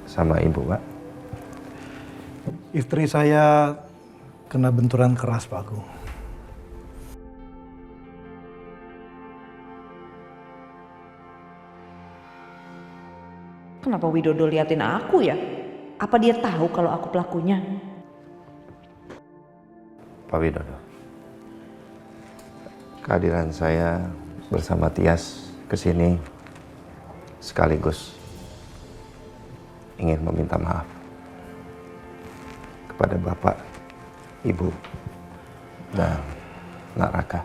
sama ibu, Pak? Istri saya kena benturan keras, Pak Agung. Kenapa Widodo liatin aku ya? Apa dia tahu kalau aku pelakunya? Pak Widodo, kehadiran saya bersama Tias ke sini sekaligus ingin meminta maaf kepada Bapak, Ibu, dan Nak Raka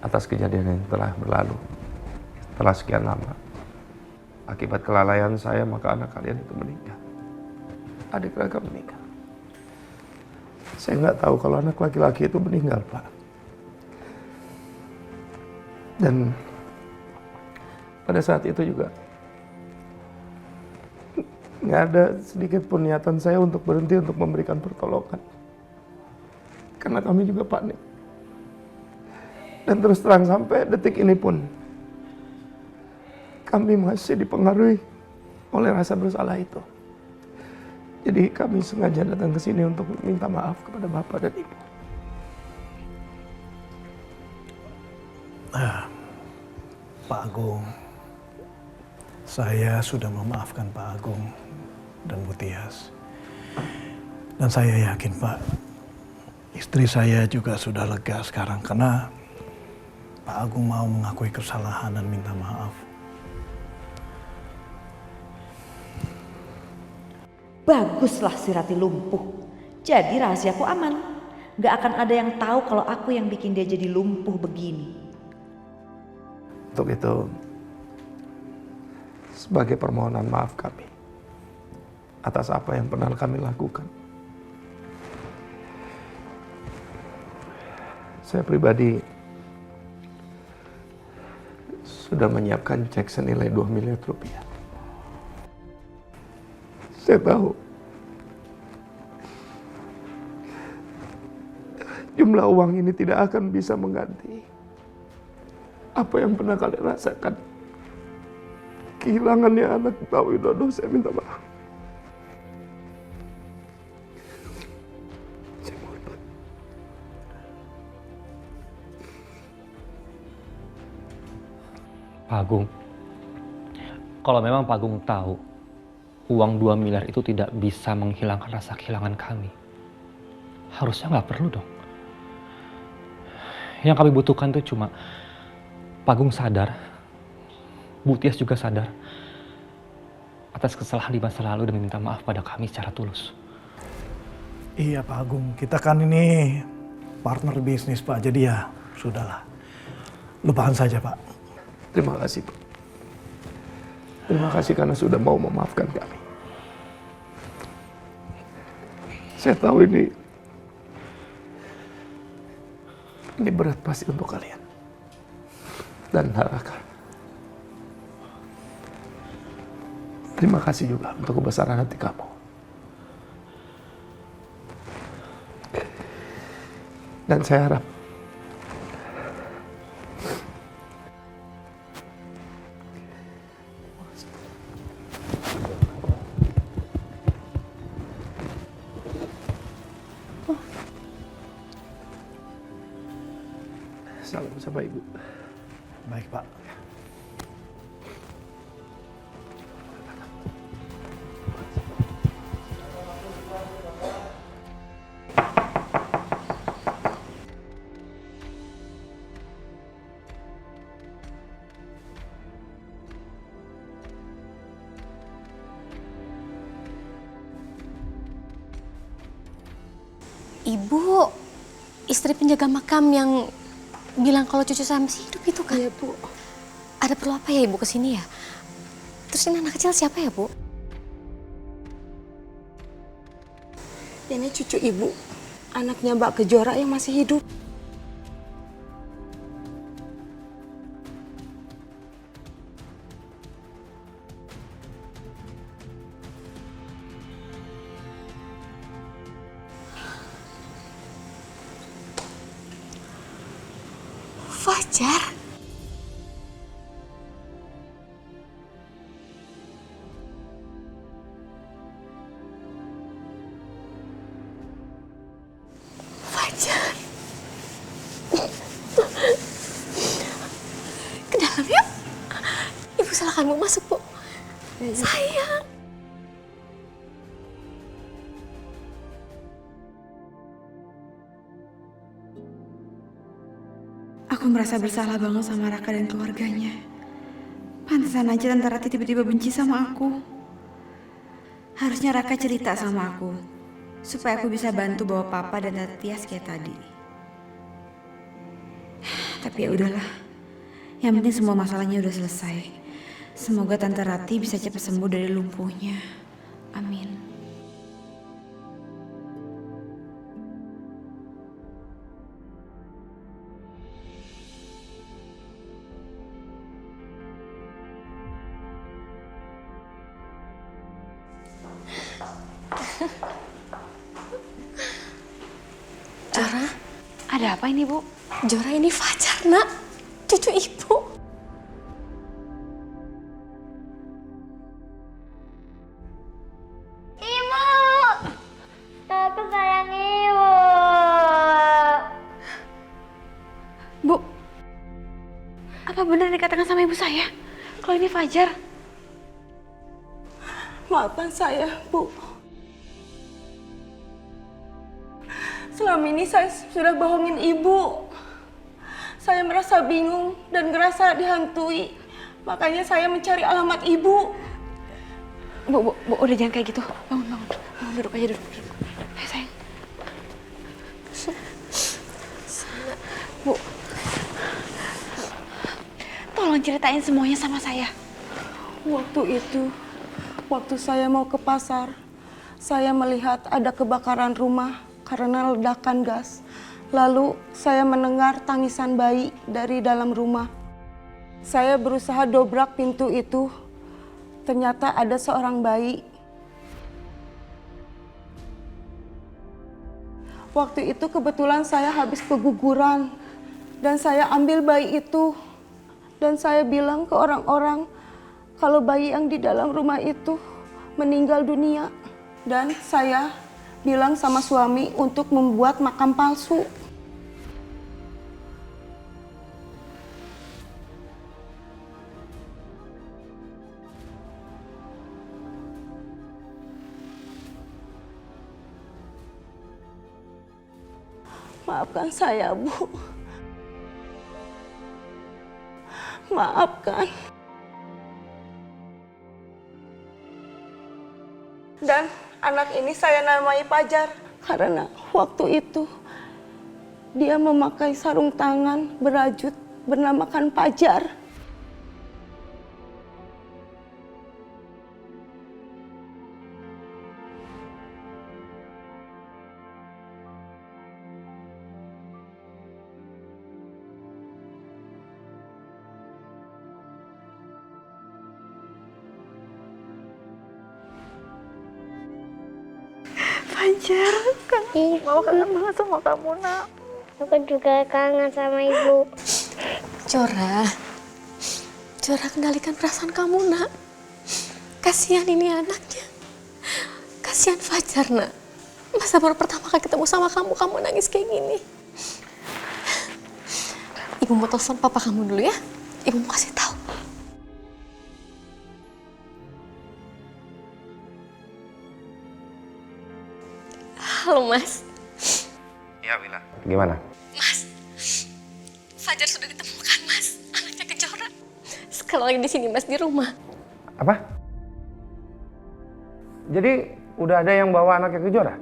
atas kejadian yang telah berlalu setelah sekian lama. Akibat kelalaian saya, maka anak kalian itu meninggal. Adik Raka meninggal. Saya nggak tahu kalau anak laki-laki itu meninggal, Pak. Dan pada saat itu juga nggak ada sedikit pun niatan saya untuk berhenti untuk memberikan pertolongan. Karena kami juga panik. Dan terus terang sampai detik ini pun kami masih dipengaruhi oleh rasa bersalah itu. Jadi kami sengaja datang ke sini untuk minta maaf kepada Bapak dan Ibu. Pak Agung, saya sudah memaafkan Pak Agung dan Bu Tias. Dan saya yakin, Pak, istri saya juga sudah lega sekarang karena Pak Agung mau mengakui kesalahan dan minta maaf. Baguslah si Rati lumpuh. Jadi rahasiaku aman. Gak akan ada yang tahu kalau aku yang bikin dia jadi lumpuh begini. Untuk itu, sebagai permohonan maaf kami atas apa yang pernah kami lakukan, saya pribadi sudah menyiapkan cek senilai 2 miliar rupiah. Saya tahu jumlah uang ini tidak akan bisa mengganti apa yang pernah kalian rasakan. Kehilangannya anak Pak Widodo, saya minta maaf. Saya mohon maaf. Pak Agung, kalau memang Pak Agung tahu uang 2 miliar itu tidak bisa menghilangkan rasa kehilangan kami, harusnya nggak perlu dong. Yang kami butuhkan itu cuma Pak Agung sadar, Bu Tias juga sadar atas kesalahan di masa lalu dan minta maaf pada kami secara tulus. Iya Pak Agung, kita kan ini partner bisnis Pak, jadi ya sudahlah. Lupakan saja Pak. Terima kasih, Pak. Terima kasih karena sudah mau memaafkan kami. Saya tahu ini berat pasti untuk kalian. Dan Raka. Terima kasih juga untuk kebesaran hati kamu. Dan saya harap salam sama Ibu. Baik Pak. Ibu, istri penjaga makam yang bilang kalau cucu saya masih hidup itu kan? Iya, Bu. Ada perlu apa ya Ibu kesini ya? Terus ini anak kecil siapa ya, Bu? Ini cucu Ibu, anaknya Mbak Kejora yang masih hidup. Fajar. Silakan Bu, masuk Bu. Sayang. Aku merasa bersalah banget sama Raka dan keluarganya. Pantesan aja Tante Rati tiba-tiba benci sama aku. Harusnya Raka cerita sama aku, supaya aku bisa bantu bawa Papa dan Tante Tias kayak tadi. Tapi ya udahlah, yang penting semua masalahnya udah selesai. Semoga Tante Rati bisa cepat sembuh dari lumpuhnya. Amin. Jora, Ada apa ini, Bu? Jora ini Fajar, Nak. Cucu Ibu. Ibu, aku sayang ibu. Bu, apa benar dikatakan sama ibu saya? Kalau ini Fajar? Maafkan saya, Bu. Selama ini saya sudah bohongin ibu. Saya merasa bingung dan ngerasa dihantui. Makanya saya mencari alamat ibu. Bu, udah jangan kayak gitu. Bangun, duduk aja, duduk. Ayo sayang. Bu, tolong ceritain semuanya sama saya. Waktu itu, waktu saya mau ke pasar, saya melihat ada kebakaran rumah karena ledakan gas. Lalu saya mendengar tangisan bayi dari dalam rumah. Saya berusaha dobrak pintu itu. Ternyata ada seorang bayi. Waktu itu kebetulan saya habis keguguran. Dan saya ambil bayi itu. Dan saya bilang ke orang-orang kalau bayi yang di dalam rumah itu meninggal dunia. Dan saya bilang sama suami untuk membuat makam palsu. Maafkan saya, Bu. Maafkan. Dan anak ini saya namai Fajar karena waktu itu dia memakai sarung tangan berajut bernamakan Fajar. Fajar, kan Mama kangen banget sama kamu, Nak. Aku juga kangen sama ibu. Jora, kendalikan perasaan kamu, Nak. Kasihan ini anaknya. Kasihan Fajar, Nak. Masa baru pertama kali ketemu sama kamu nangis kayak gini. Ibu mau telepon papa kamu dulu ya. Ibu mau kasih tahu. Halo, Mas. Ya, Wila. Gimana? Mas, Fajar sudah ditemukan, Mas. Anaknya Kejora. Sekarang lagi di sini, Mas, di rumah. Apa? Jadi udah ada yang bawa anaknya ke Jora?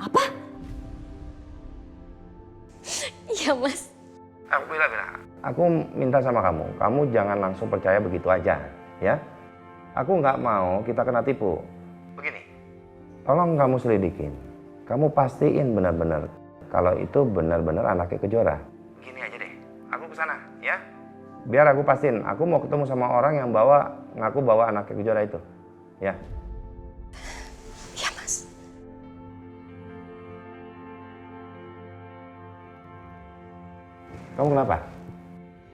Apa? Iya, Mas. Wila. Aku minta sama kamu jangan langsung percaya begitu aja, ya. Aku nggak mau kita kena tipu. Begini, tolong kamu selidikin. Kamu pastiin benar-benar kalau itu benar-benar anaknya Kejora. Gini aja deh, aku kesana, ya. Biar aku pastiin, aku mau ketemu sama orang yang ngaku bawa anaknya Kejora itu, ya. Iya, Mas. Kamu kenapa?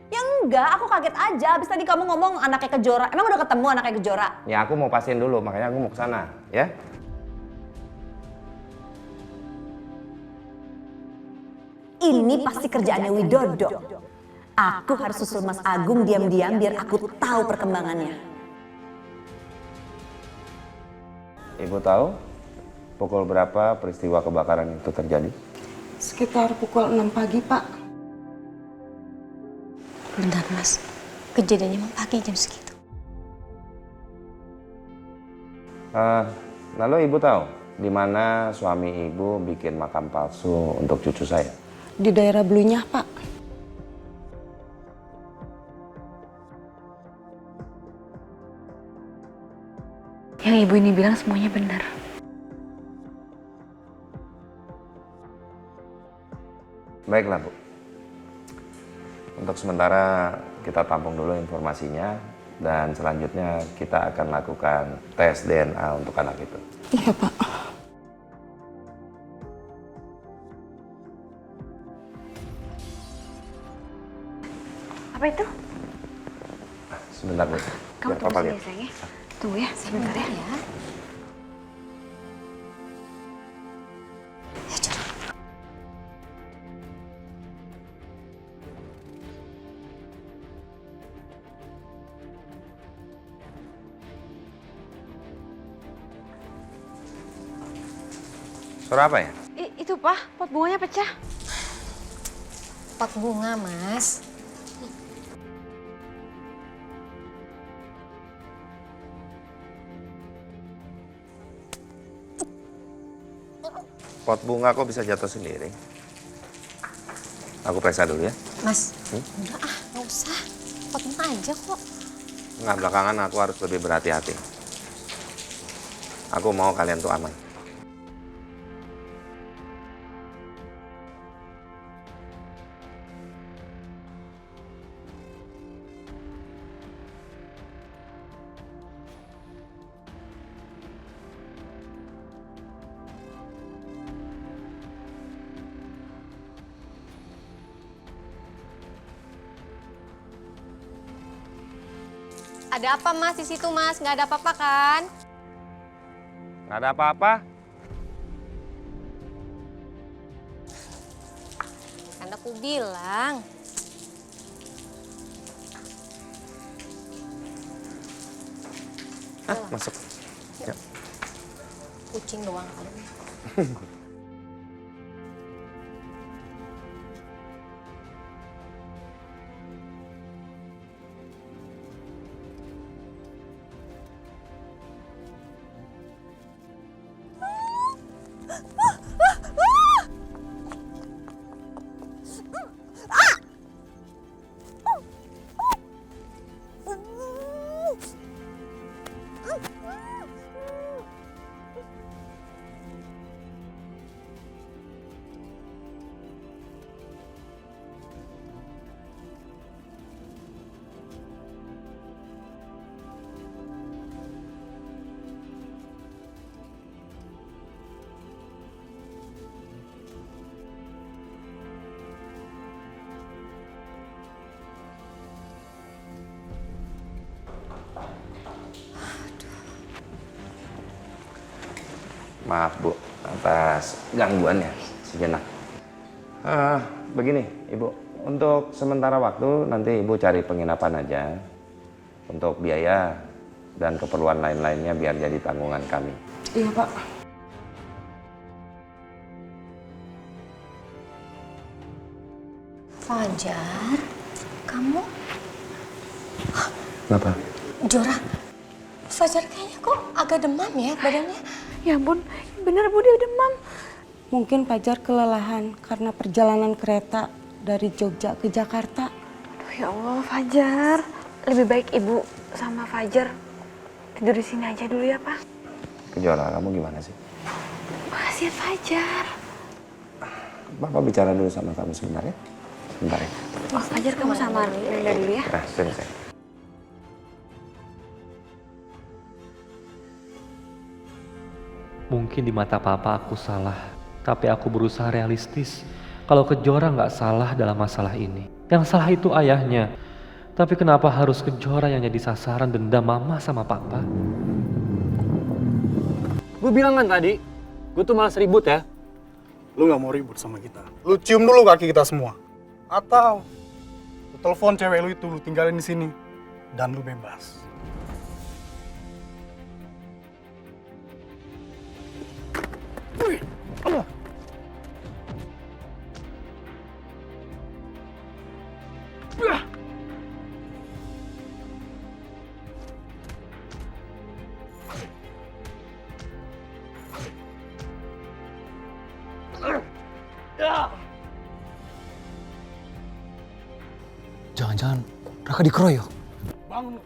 Ya enggak, aku kaget aja. Abis tadi kamu ngomong anaknya Kejora. Emang udah ketemu anaknya Kejora? Ya aku mau pastiin dulu, makanya aku mau kesana, ya. Ini pasti kerjaannya Widodo. Aku harus susul Mas Agung diam-diam biar aku tahu perkembangannya. Ibu tahu pukul berapa peristiwa kebakaran itu terjadi? Sekitar pukul 6 pagi, Pak. Benar, Mas. Kejadiannya emang pagi jam segitu. Lalu ibu tahu di mana suami ibu bikin makam palsu untuk cucu saya? Di daerah Blunyah, Pak. Yang ibu ini bilang semuanya benar. Baiklah, Bu. Untuk sementara kita tampung dulu informasinya dan selanjutnya kita akan lakukan tes DNA untuk anak itu. Iya, Pak. Apa itu? Sebentar, Bu. Kamu Biar tunggu Papa sini lihat. ya, sayang ya. Tunggu ya, sebentar ya. Ya. Suara apa ya? Itu Pak, pot bunganya pecah. Pot bunga, Mas. Pot bunga kok bisa jatuh sendiri? Aku periksa dulu ya. Mas, udah nggak usah. Pot bunga aja kok. Nggak, belakangan aku harus lebih berhati-hati. Aku mau kalian tuh aman. Ada apa, Mas, di situ, Mas? Nggak ada apa-apa kan? Nggak ada apa-apa. Kan aku bilang. Masuk. Ya. Kucing doang kan. Maaf, Bu, atas gangguannya sejenak. Begini, Ibu. Untuk sementara waktu nanti Ibu cari penginapan aja. Untuk biaya dan keperluan lain-lainnya biar jadi tanggungan kami. Iya, Pak. Fajar, kamu? Kenapa? Jora, Fajar kayaknya kok agak demam ya badannya. Ya ampun, bener Bu, dia demam. Mungkin Fajar kelelahan karena perjalanan kereta dari Jogja ke Jakarta. Aduh ya Allah, Fajar. Lebih baik Ibu sama Fajar tidur di sini aja dulu ya, Pak. Kejora, kamu gimana sih? Makasih ya, Fajar. Bapak bicara dulu sama kamu sebentar ya. Sebentar ya. Oh, Fajar kamu sama Linda dulu ya. Nah, sini saya. Mungkin di mata papa aku salah, tapi aku berusaha realistis. Kalau Kejora nggak salah dalam masalah ini. Yang salah itu ayahnya. Tapi kenapa harus Kejora yang jadi sasaran dendam mama sama papa? Gue bilang kan tadi, gue tuh malas ribut ya. Lu gak mau ribut sama kita. Lu cium dulu kaki kita semua. Atau lu telepon cewek lu itu, lu tinggalin di sini. Dan lu bebas. Jangan-jangan Raka dikeroyok. Bangun lu.